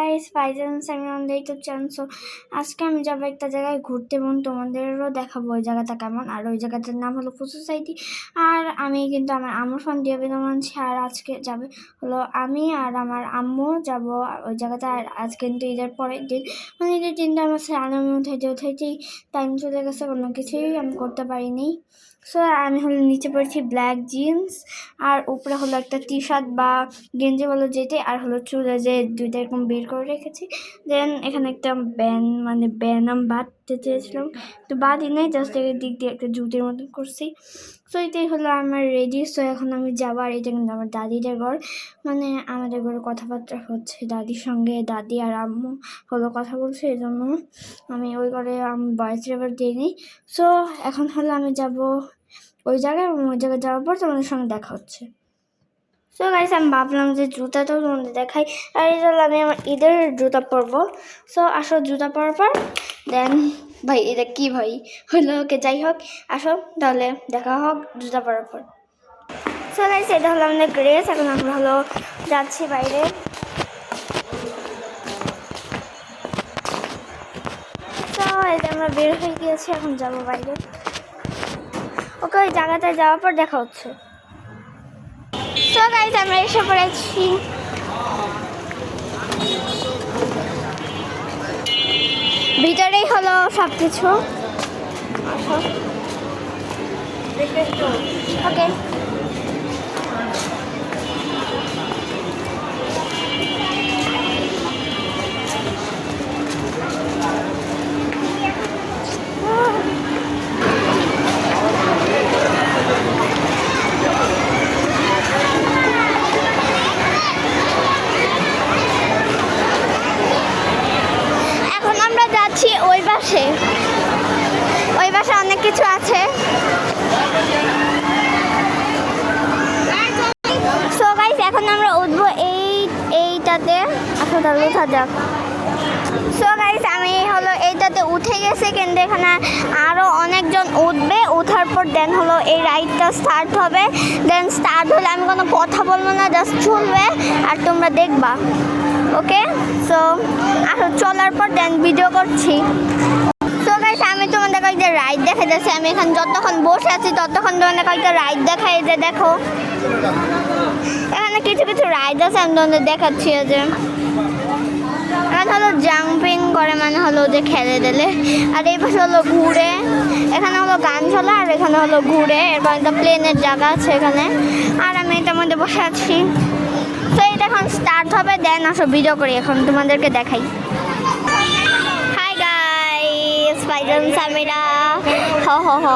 Guys, Faizan Samiran YouTube channel. So আজকে আমি যাবো একটা জায়গায় ঘুরতে এবং তোমাদেরও দেখাবো ওই জায়গাটা কেমন। আর ওই জায়গাটার নাম হলো ফুড সোসাইটি। আর আমি কিন্তু আমার ফোন দিয়ে বিনোদন আনছি। আর আজকে যাবে হলো আমি আর আমার আম্মু যাব ওই জায়গাটা। আর আজকে কিন্তু ঈদের পরের দিন, মানে ঈদের দিনটা আমার আনন্দ উঠাইতেই টাইম চলে গেছে, কোনো কিছুই আমি করতে পারিনি। সো আমি হলো নিচে পড়েছি ব্ল্যাক জিন্স, আর উপরে হলো একটা টি শার্ট বা গেঞ্জি বলো যেতে, আর হলো চুলে যে দুইটা এরকম বের করে রেখেছি। দেন এখানে একটা ব্যান আমি বাঁধতে চেয়েছিলাম, তো বাঁধি নেই, জাস্ট এর দিক দিয়ে একটা জুতির মতন করছি। সো এটাই হলো আমার রেডি। সো এখন আমি যাবো। আর এটা কিন্তু আমার দাদিদের ঘর, মানে আমাদের ঘরে কথাবার্তা হচ্ছে দাদির সঙ্গে। দাদি আর আম্মু হলো কথা বলছে, এই জন্য আমি ওই ঘরে ভয়েস রেকর্ড দিইনি। সো এখন হলো আমি যাব ওই জায়গায়, এবং ওই জায়গায় যাওয়ার পর তোমাদের সঙ্গে দেখা হচ্ছে। সো গাইস, আমি ভাবলাম যে জুতাটাও তোমাদের দেখাই। আর এই জন্য আমি আমার ঈদের জুতা পরবো। সো আসো জুতা পরার পর দেন ভাই এটা কি ভাই হলো, ওকে যাই হোক, আসো তাহলে দেখা হোক জুতা পরার পর। সো গাইস, এটা হলো আমাদের ড্রেস। এখন আমরা হলো যাচ্ছি বাইরে। তো এটা আমরা বের হয়ে গিয়েছি, এখন যাবো বাইরে। ওকে, ওই জায়গাটায় যাওয়ার পর দেখা হচ্ছে। সো গাইস, আমরা এসে পড়েছি। ভিতরেই হলো সব কিছু। ওকে, এখন আমরা যাচ্ছি ওই পাশে অনেক কিছু আছে। সো গাইস, এখন আমরা উঠবো এইটাতে। আসো তাহলে উঠা যাক। সো গাইস, আমি হলো এইটাতে উঠে গেছি, কিন্তু এখানে আরও অনেকজন উঠবে। উঠার পর দেন হলো এই রাইডটা স্টার্ট হবে। দেন স্টার্ট হলে আমি কোনো কথা বলবো না, জাস্ট চলবে আর তোমরা দেখবা। ওকে, সো আসো চলার পর দেন ভিডিও করছি। সো গাইস, আমি তোমাদের কয়েকটা রাইড দেখা যাচ্ছে। আমি এখানে যতক্ষণ বসে আছি ততক্ষণ তোমাদের কয়েকটা রাইড দেখাই, যে দেখো এখানে কিছু কিছু রাইড আছে, আমি তোমাদের দেখাচ্ছি। যে এখানে হলো জাম্পিং করে, মানে হলো যে খেলে দিলে। আর এই পাশে হলো ঘুরে, এখানে হলো গান চলে, আর এখানে হলো ঘুরে। এরপর একটা প্লেনের জায়গা আছে এখানে, আর আমি এটার মধ্যে বসে আছি। তো এটা এখন স্টার্ট হবে। দেন আসো ভিডিও করি, এখন তোমাদেরকে দেখাই। হাই গাইস, ফাইজান সামিরা, হ হ হ।